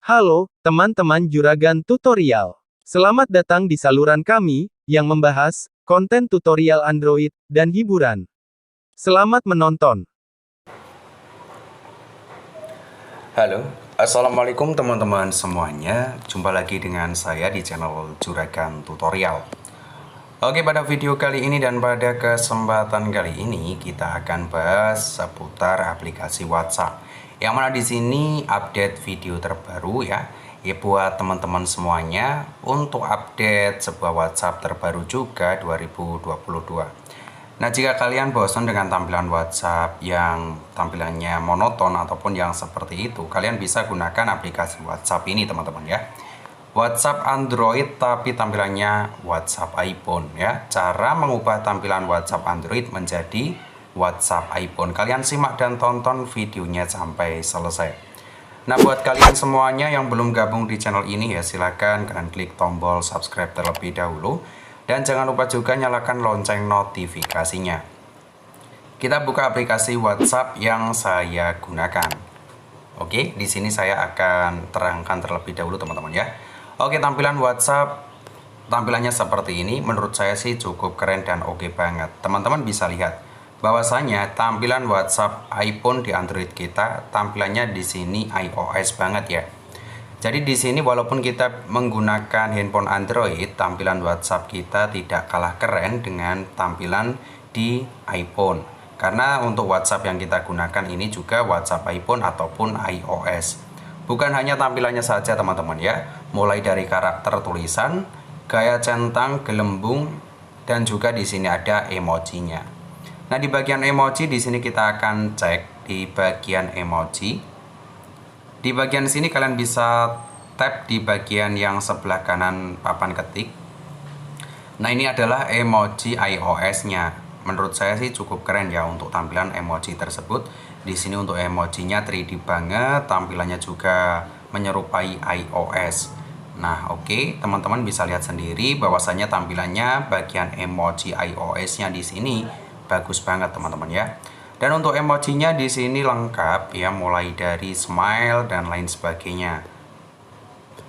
Halo, teman-teman Juragan Tutorial. Selamat datang di saluran kami, yang membahas konten tutorial Android dan hiburan. Selamat menonton. Halo, assalamualaikum teman-teman semuanya. Jumpa lagi dengan saya di channel Juragan Tutorial. Oke, pada video kali ini dan pada kesempatan kali ini kita akan bahas seputar aplikasi WhatsApp. Yang mana di sini update video terbaru ya buat teman-teman semuanya untuk update sebuah WhatsApp terbaru juga 2022. Nah, jika kalian bosan dengan tampilan WhatsApp yang tampilannya monoton ataupun yang seperti itu, kalian bisa gunakan aplikasi WhatsApp ini teman-teman ya. WhatsApp Android tapi tampilannya WhatsApp iPhone ya. Cara mengubah tampilan WhatsApp Android menjadi WhatsApp iPhone. Kalian simak dan tonton videonya sampai selesai. Nah, buat kalian semuanya yang belum gabung di channel ini ya, silahkan kalian klik tombol subscribe terlebih dahulu. Dan jangan lupa juga nyalakan lonceng notifikasinya. Kita buka aplikasi WhatsApp yang saya gunakan. Oke, di sini saya akan terangkan terlebih dahulu teman-teman ya. Oke, tampilan WhatsApp tampilannya seperti ini. Menurut saya sih cukup keren dan oke banget. Teman-teman bisa lihat bahwasanya tampilan WhatsApp iPhone di Android kita tampilannya di sini iOS banget ya. Jadi di sini walaupun kita menggunakan handphone Android, tampilan WhatsApp kita tidak kalah keren dengan tampilan di iPhone. Karena untuk WhatsApp yang kita gunakan ini juga WhatsApp iPhone ataupun iOS. Bukan hanya tampilannya saja teman-teman ya, mulai dari karakter tulisan, gaya centang, gelembung, dan juga di sini ada emojinya. Nah, di bagian emoji di sini kita akan cek di bagian emoji. Di bagian sini kalian bisa tap di bagian yang sebelah kanan papan ketik. Nah, ini adalah emoji iOS-nya. Menurut saya sih cukup keren ya untuk tampilan emoji tersebut. Di sini untuk emojinya 3D banget, tampilannya juga menyerupai iOS. Nah, oke, teman-teman bisa lihat sendiri bahwasanya tampilannya bagian emoji iOS-nya di sini bagus banget teman-teman ya. Dan untuk emojinya di sini lengkap ya, mulai dari smile dan lain sebagainya.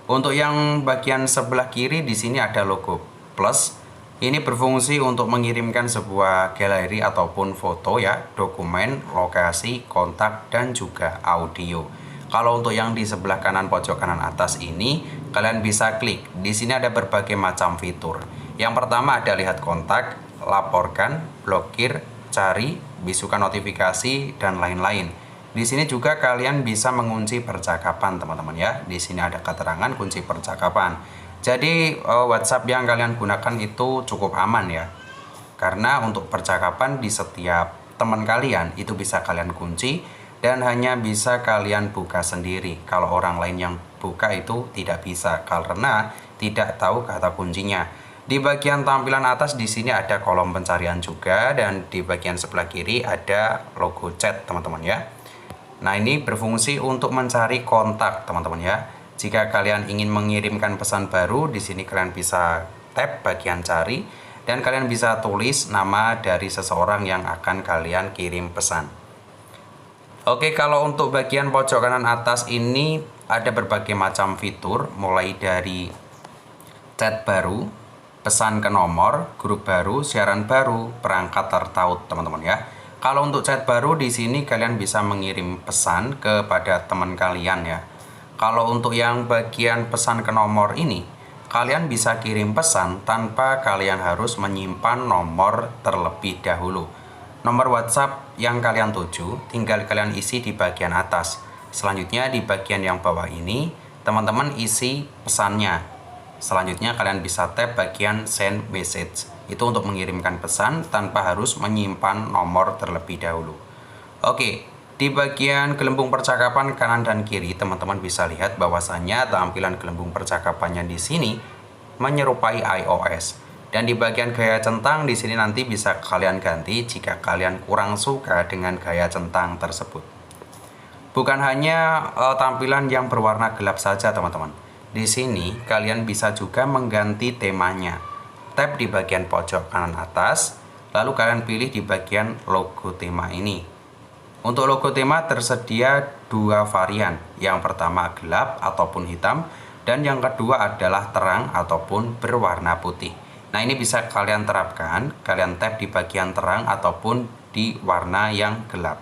Untuk yang bagian sebelah kiri di sini ada logo plus. Ini berfungsi untuk mengirimkan sebuah galeri ataupun foto ya, dokumen, lokasi, kontak, dan juga audio. Kalau untuk yang di sebelah kanan pojok kanan atas ini, kalian bisa klik. Di sini ada berbagai macam fitur. Yang pertama ada lihat kontak, laporkan, blokir, cari, bisukan notifikasi, dan lain-lain. Di sini juga kalian bisa mengunci percakapan teman-teman ya. Di sini ada keterangan kunci percakapan. Jadi WhatsApp yang kalian gunakan itu cukup aman ya. Karena untuk percakapan di setiap teman kalian itu bisa kalian kunci dan hanya bisa kalian buka sendiri. Kalau orang lain yang buka itu tidak bisa karena tidak tahu kata kuncinya. Di bagian tampilan atas di sini ada kolom pencarian juga dan di bagian sebelah kiri ada logo chat teman-teman ya. Nah, ini berfungsi untuk mencari kontak teman-teman ya. Jika kalian ingin mengirimkan pesan baru, di sini kalian bisa tap bagian cari dan kalian bisa tulis nama dari seseorang yang akan kalian kirim pesan. Oke, kalau untuk bagian pojok kanan atas ini ada berbagai macam fitur, mulai dari chat baru, pesan ke nomor, grup baru, siaran baru, perangkat tertaut teman-teman ya. Kalau untuk chat baru di sini kalian bisa mengirim pesan kepada teman kalian ya. Kalau untuk yang bagian pesan ke nomor ini, kalian bisa kirim pesan tanpa kalian harus menyimpan nomor terlebih dahulu. Nomor WhatsApp yang kalian tuju tinggal kalian isi di bagian atas. Selanjutnya di bagian yang bawah ini, teman-teman isi pesannya. Selanjutnya kalian bisa tap bagian send message. Itu untuk mengirimkan pesan tanpa harus menyimpan nomor terlebih dahulu. Oke. Di bagian gelembung percakapan kanan dan kiri, teman-teman bisa lihat bahwasannya tampilan gelembung percakapannya di sini menyerupai iOS. Dan di bagian gaya centang di sini nanti bisa kalian ganti jika kalian kurang suka dengan gaya centang tersebut. Bukan hanya tampilan yang berwarna gelap saja, teman-teman. Di sini kalian bisa juga mengganti temanya. Tap di bagian pojok kanan atas, lalu kalian pilih di bagian logo tema ini. Untuk logo tema tersedia dua varian. Yang pertama gelap ataupun hitam, dan yang kedua adalah terang ataupun berwarna putih. Nah, ini bisa kalian terapkan, kalian tap di bagian terang ataupun di warna yang gelap.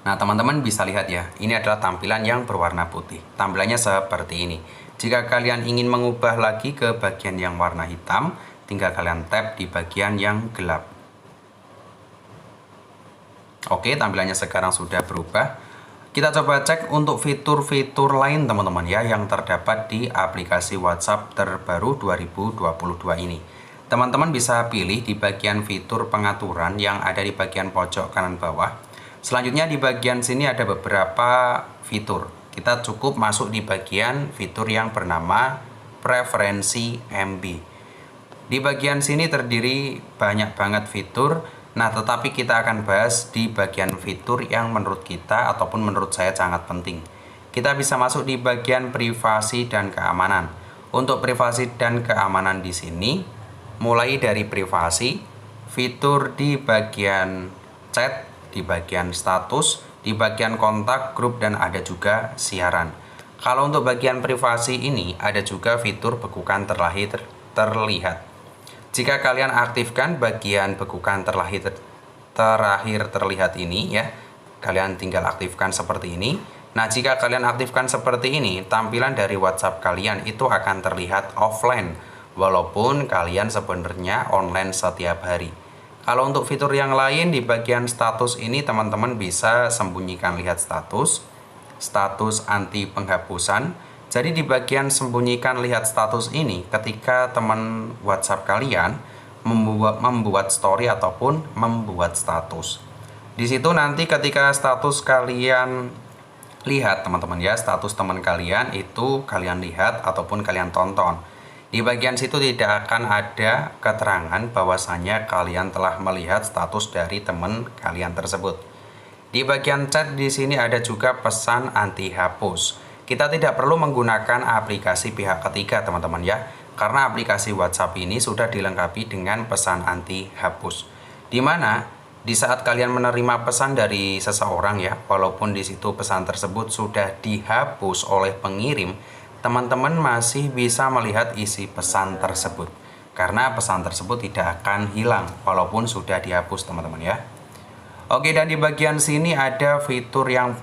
Nah, teman-teman bisa lihat ya, ini adalah tampilan yang berwarna putih. Tampilannya seperti ini. Jika kalian ingin mengubah lagi ke bagian yang warna hitam, tinggal kalian tap di bagian yang gelap. Oke, tampilannya sekarang sudah berubah. Kita coba cek untuk fitur-fitur lain teman-teman ya, yang terdapat di aplikasi WhatsApp terbaru 2022 ini. Teman-teman bisa pilih di bagian fitur pengaturan yang ada di bagian pojok kanan bawah. Selanjutnya di bagian sini ada beberapa fitur. Kita cukup masuk di bagian fitur yang bernama preferensi MB. Di bagian sini terdiri banyak banget fitur. Nah, tetapi kita akan bahas di bagian fitur yang menurut kita ataupun menurut saya sangat penting. Kita bisa masuk di bagian privasi dan keamanan. Untuk privasi dan keamanan di sini, mulai dari privasi, fitur di bagian chat, di bagian status, di bagian kontak, grup, dan ada juga siaran. Kalau untuk bagian privasi ini, ada juga fitur bekukan terlihat. Jika kalian aktifkan bagian bekukan terakhir terlihat ini ya, kalian tinggal aktifkan seperti ini. Nah, jika kalian aktifkan seperti ini, tampilan dari WhatsApp kalian itu akan terlihat offline, walaupun kalian sebenarnya online setiap hari. Kalau untuk fitur yang lain di bagian status ini, teman-teman bisa sembunyikan lihat status anti penghapusan. Jadi di bagian sembunyikan lihat status ini, ketika teman WhatsApp kalian membuat story ataupun membuat status, di situ nanti ketika status kalian lihat teman-teman ya, status teman kalian itu kalian lihat ataupun kalian tonton, di bagian situ tidak akan ada keterangan bahwasanya kalian telah melihat status dari teman kalian tersebut. Di bagian chat di sini ada juga pesan anti hapus. Kita tidak perlu menggunakan aplikasi pihak ketiga teman-teman ya, karena aplikasi WhatsApp ini sudah dilengkapi dengan pesan anti hapus. Di mana di saat kalian menerima pesan dari seseorang ya, walaupun di situ pesan tersebut sudah dihapus oleh pengirim, teman-teman masih bisa melihat isi pesan tersebut. Karena pesan tersebut tidak akan hilang walaupun sudah dihapus teman-teman ya. Oke, dan di bagian sini ada fitur yang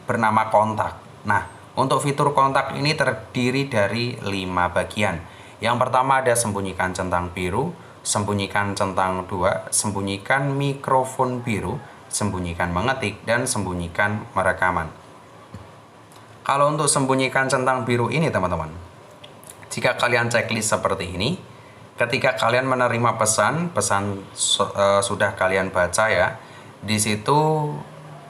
bernama kontak. Nah, untuk fitur kontak ini terdiri dari 5 bagian. Yang pertama ada sembunyikan centang biru, sembunyikan centang 2, sembunyikan mikrofon biru, sembunyikan mengetik, dan sembunyikan merekaman. Kalau untuk sembunyikan centang biru ini teman-teman, jika kalian checklist seperti ini, ketika kalian menerima pesan sudah kalian baca ya, di situ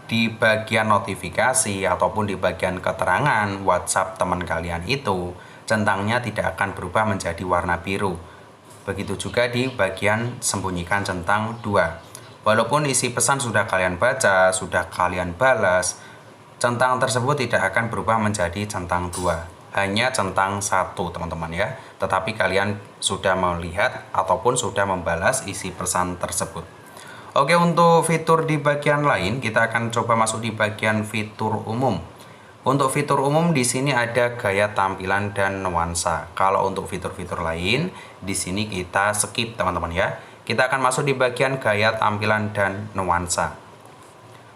di bagian notifikasi ataupun di bagian keterangan WhatsApp teman kalian itu, centangnya tidak akan berubah menjadi warna biru. Begitu juga di bagian sembunyikan centang 2. Walaupun isi pesan sudah kalian baca, sudah kalian balas, centang tersebut tidak akan berubah menjadi centang 2. Hanya centang 1 teman-teman ya. Tetapi kalian sudah melihat ataupun sudah membalas isi pesan tersebut. Oke, untuk fitur di bagian lain, kita akan coba masuk di bagian fitur umum. Untuk fitur umum di sini ada gaya tampilan dan nuansa. Kalau untuk fitur-fitur lain, di sini kita skip teman-teman ya. Kita akan masuk di bagian gaya tampilan dan nuansa.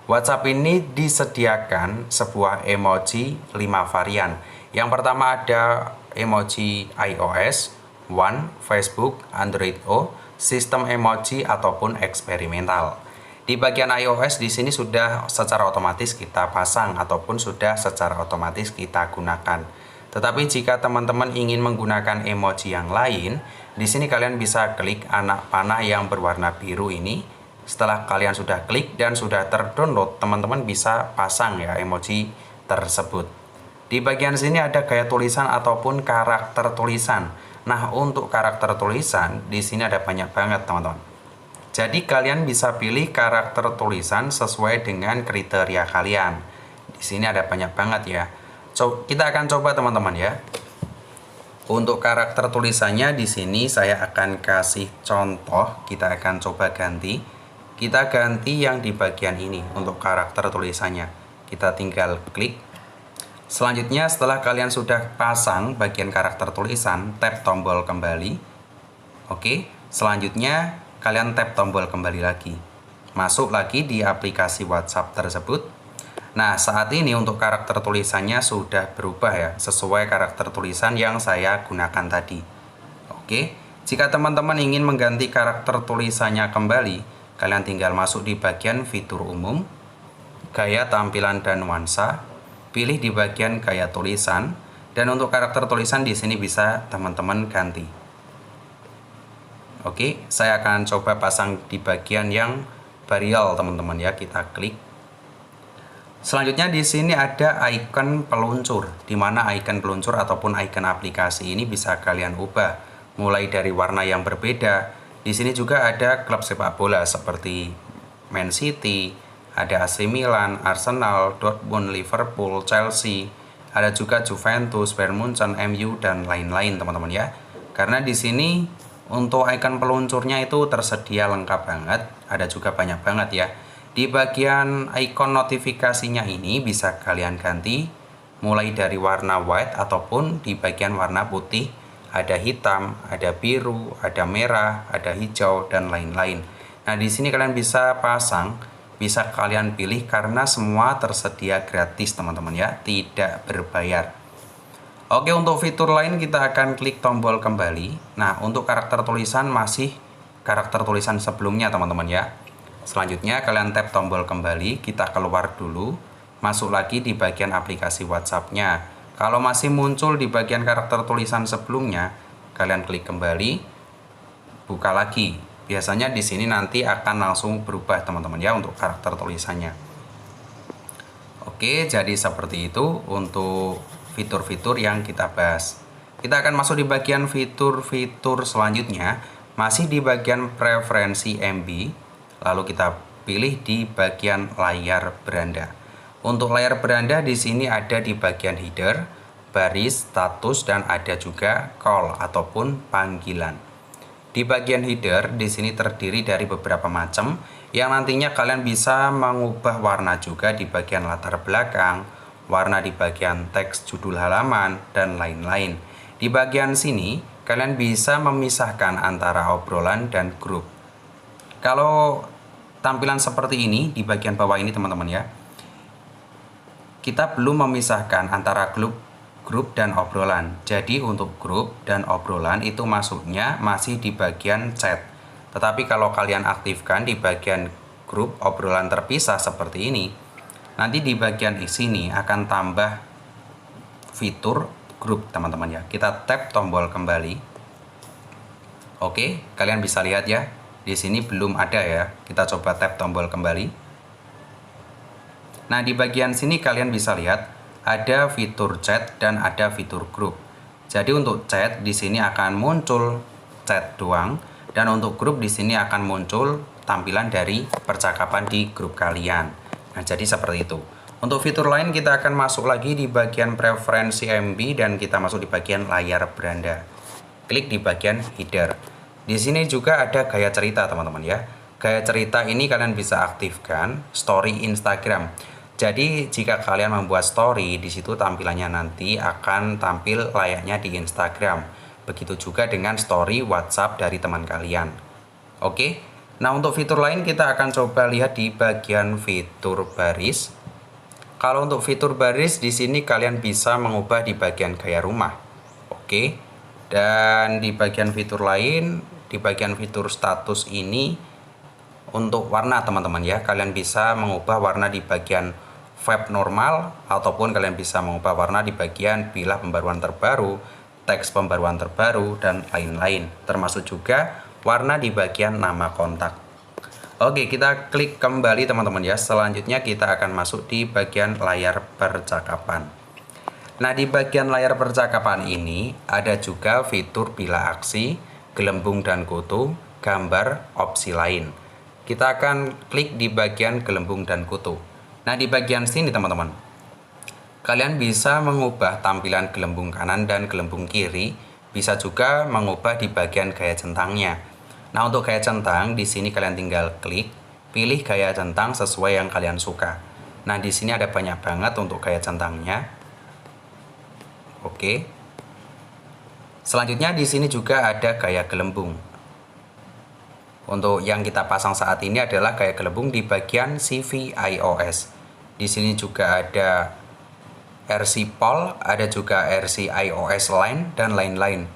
WhatsApp ini disediakan sebuah emoji 5 varian. Yang pertama ada emoji iOS, One, Facebook, Android O, sistem emoji ataupun eksperimental. Di bagian iOS di sini sudah secara otomatis kita pasang ataupun sudah secara otomatis kita gunakan. Tetapi jika teman-teman ingin menggunakan emoji yang lain, di sini kalian bisa klik anak panah yang berwarna biru ini. Setelah kalian sudah klik dan sudah terdownload, teman-teman bisa pasang ya emoji tersebut. Di bagian sini ada gaya tulisan ataupun karakter tulisan. Nah, untuk karakter tulisan di sini ada banyak banget, teman-teman. Jadi kalian bisa pilih karakter tulisan sesuai dengan kriteria kalian. Di sini ada banyak banget ya. Kita akan coba teman-teman ya. Untuk karakter tulisannya di sini saya akan kasih contoh, kita akan coba ganti. kita ganti yang di bagian ini untuk karakter tulisannya. Kita tinggal klik. Selanjutnya setelah kalian sudah pasang bagian karakter tulisan, tap tombol kembali. Oke, selanjutnya kalian tap tombol kembali lagi. Masuk lagi di aplikasi WhatsApp tersebut. Nah, saat ini untuk karakter tulisannya sudah berubah ya, sesuai karakter tulisan yang saya gunakan tadi. Oke, jika teman-teman ingin mengganti karakter tulisannya kembali, kalian tinggal masuk di bagian fitur umum, gaya tampilan dan nuansa. Pilih di bagian gaya tulisan, dan untuk karakter tulisan di sini bisa teman-teman ganti. Oke, saya akan coba pasang di bagian yang Arial teman-teman ya. Kita klik. Selanjutnya di sini ada icon peluncur, di mana icon peluncur ataupun icon aplikasi ini bisa kalian ubah, mulai dari warna yang berbeda. Di sini juga ada klub sepak bola seperti Man City, ada AC Milan, Arsenal, Dortmund, Liverpool, Chelsea, ada juga Juventus, Bayern Munchen, MU, dan lain-lain teman-teman ya. Karena di sini untuk icon peluncurnya itu tersedia lengkap banget, ada juga banyak banget ya. Di bagian icon notifikasinya ini bisa kalian ganti mulai dari warna white ataupun di bagian warna putih, ada hitam, ada biru, ada merah, ada hijau, dan lain-lain. Nah, di sini kalian bisa pasang, bisa kalian pilih karena semua tersedia gratis teman-teman ya, tidak berbayar. Oke, untuk fitur lain kita akan klik tombol kembali. Nah, untuk karakter tulisan masih karakter tulisan sebelumnya teman-teman ya. Selanjutnya kalian tap tombol kembali, kita keluar dulu, masuk lagi di bagian aplikasi WhatsApp-nya. Kalau masih muncul di bagian karakter tulisan sebelumnya, kalian klik kembali, buka lagi. Biasanya di sini nanti akan langsung berubah teman-teman ya untuk karakter tulisannya. Oke, jadi seperti itu untuk fitur-fitur yang kita bahas. Kita akan masuk di bagian fitur-fitur selanjutnya, masih di bagian preferensi MB. Lalu kita pilih di bagian layar beranda. Untuk layar beranda di sini ada di bagian header, baris, status, dan ada juga call ataupun panggilan. Di bagian header di sini terdiri dari beberapa macam yang nantinya kalian bisa mengubah warna juga di bagian latar belakang, warna di bagian teks judul halaman, dan lain-lain. Di bagian sini kalian bisa memisahkan antara obrolan dan grup. Kalau tampilan seperti ini di bagian bawah ini teman-teman ya, kita belum memisahkan antara grup dan obrolan. Jadi untuk grup dan obrolan itu masuknya masih di bagian chat. Tetapi kalau kalian aktifkan di bagian grup obrolan terpisah seperti ini, nanti di bagian sini akan tambah fitur grup teman-teman ya. Kita tap tombol kembali. Oke, kalian bisa lihat ya. Di sini belum ada ya. Kita coba tap tombol kembali. Nah, di bagian sini kalian bisa lihat ada fitur chat dan ada fitur grup. Jadi untuk chat di sini akan muncul chat doang, dan untuk grup di sini akan muncul tampilan dari percakapan di grup kalian. Nah, jadi seperti itu. Untuk fitur lain kita akan masuk lagi di bagian preferensi MB dan kita masuk di bagian layar beranda. Klik di bagian header. Di sini juga ada gaya cerita teman-teman ya. Gaya cerita ini kalian bisa aktifkan story Instagram. Jadi jika kalian membuat story, di situ tampilannya nanti akan tampil layaknya di Instagram. Begitu juga dengan story WhatsApp dari teman kalian. Oke. Nah, untuk fitur lain kita akan coba lihat di bagian fitur baris. Kalau untuk fitur baris di sini kalian bisa mengubah di bagian gaya rumah. Oke. Dan di bagian fitur lain, di bagian fitur status ini untuk warna teman-teman ya, kalian bisa mengubah warna di bagian web normal ataupun kalian bisa mengubah warna di bagian bilah pembaruan terbaru, teks pembaruan terbaru, dan lain-lain, termasuk juga warna di bagian nama kontak. Oke, kita klik kembali teman-teman ya. Selanjutnya kita akan masuk di bagian layar percakapan. Nah, di bagian layar percakapan ini ada juga fitur bilah aksi, gelembung dan kutu, gambar, opsi lain. Kita akan klik di bagian gelembung dan kutu. Nah, di bagian sini teman-teman, kalian bisa mengubah tampilan gelembung kanan dan gelembung kiri, bisa juga mengubah di bagian gaya centangnya. Nah, untuk gaya centang di sini kalian tinggal klik, Pilih gaya centang sesuai yang kalian suka. Nah, di sini ada banyak banget untuk gaya centangnya. Oke. Selanjutnya di sini juga ada gaya gelembung. Untuk yang kita pasang saat ini adalah gaya gelembung di bagian CV iOS. Di sini juga ada RC Pol, ada juga RC iOS Line dan lain-lain.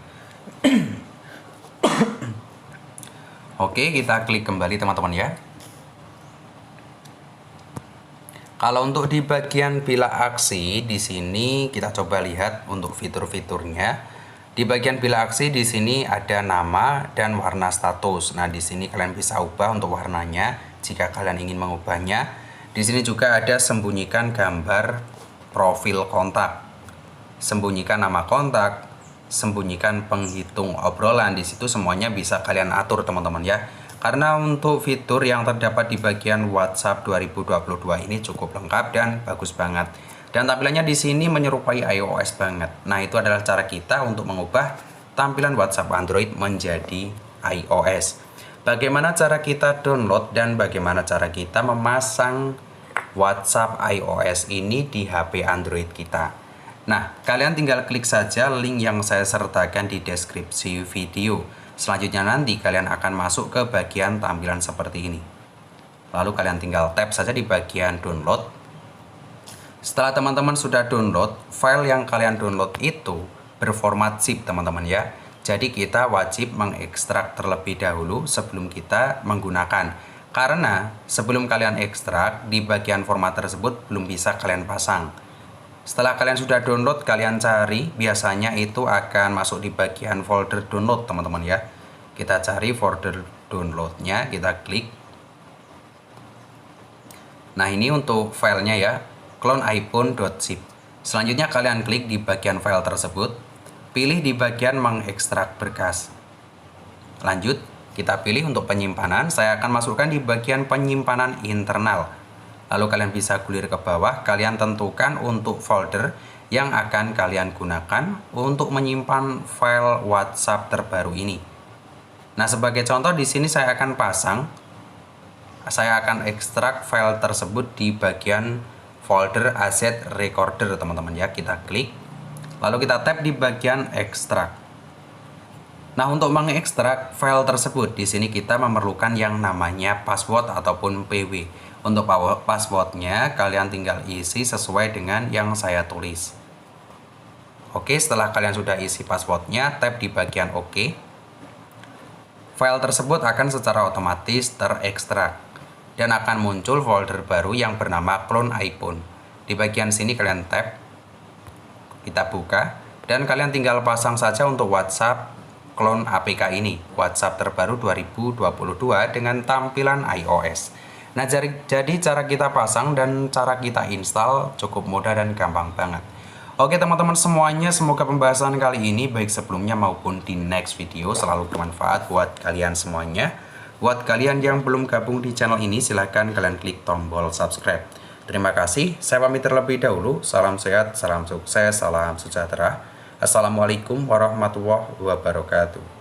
Oke, kita klik kembali teman-teman ya. Kalau untuk di bagian bilah aksi di sini kita coba lihat untuk fitur-fiturnya. Di bagian bilah aksi di sini ada nama dan warna status. Nah, di sini kalian bisa ubah untuk warnanya jika kalian ingin mengubahnya. Di sini juga ada sembunyikan gambar profil kontak, sembunyikan nama kontak, sembunyikan penghitung obrolan. Di situ semuanya bisa kalian atur teman-teman ya. Karena untuk fitur yang terdapat di bagian WhatsApp 2022 ini cukup lengkap dan bagus banget. Dan tampilannya di sini menyerupai iOS banget. Nah, itu adalah cara kita untuk mengubah tampilan WhatsApp Android menjadi iOS. Bagaimana cara kita download dan bagaimana cara kita memasang WhatsApp iOS ini di HP Android kita. Nah, kalian tinggal klik saja link yang saya sertakan di deskripsi video. Selanjutnya nanti kalian akan masuk ke bagian tampilan seperti ini. Lalu kalian tinggal tap saja di bagian download. Setelah teman-teman sudah download, file yang kalian download itu berformat zip teman-teman ya. Jadi kita wajib mengekstrak terlebih dahulu sebelum kita menggunakan. Karena sebelum kalian ekstrak, di bagian format tersebut belum bisa kalian pasang. Setelah kalian sudah download, kalian cari, biasanya itu akan masuk di bagian folder download teman-teman ya. Kita cari folder downloadnya, kita klik. Nah, ini untuk filenya ya, cloneiphone.zip. Selanjutnya kalian klik di bagian file tersebut, pilih di bagian mengekstrak berkas. Lanjut, kita pilih untuk penyimpanan, saya akan masukkan di bagian penyimpanan internal. Lalu kalian bisa gulir ke bawah, kalian tentukan untuk folder yang akan kalian gunakan untuk menyimpan file WhatsApp terbaru ini. Nah, sebagai contoh di sini saya akan ekstrak file tersebut di bagian folder asset recorder teman-teman ya. Kita klik, lalu kita tap di bagian ekstrak. Nah, untuk mengekstrak file tersebut di sini kita memerlukan yang namanya password ataupun PW. Untuk passwordnya kalian tinggal isi sesuai dengan yang saya tulis. Oke, setelah kalian sudah isi passwordnya, tap di bagian OK. File tersebut akan secara otomatis terekstrak dan akan muncul folder baru yang bernama clone iPhone. Di bagian sini kalian tap, kita buka, dan kalian tinggal pasang saja untuk WhatsApp clone APK ini, WhatsApp terbaru 2022 dengan tampilan iOS. Nah, jadi cara kita pasang dan cara kita install cukup mudah dan gampang banget. Oke teman-teman semuanya, semoga pembahasan kali ini baik sebelumnya maupun di next video selalu bermanfaat buat kalian semuanya. Buat kalian yang belum gabung di channel ini, silahkan kalian klik tombol subscribe. Terima kasih, saya pamit terlebih dahulu. Salam sehat, salam sukses, salam sejahtera. Assalamualaikum warahmatullahi wabarakatuh.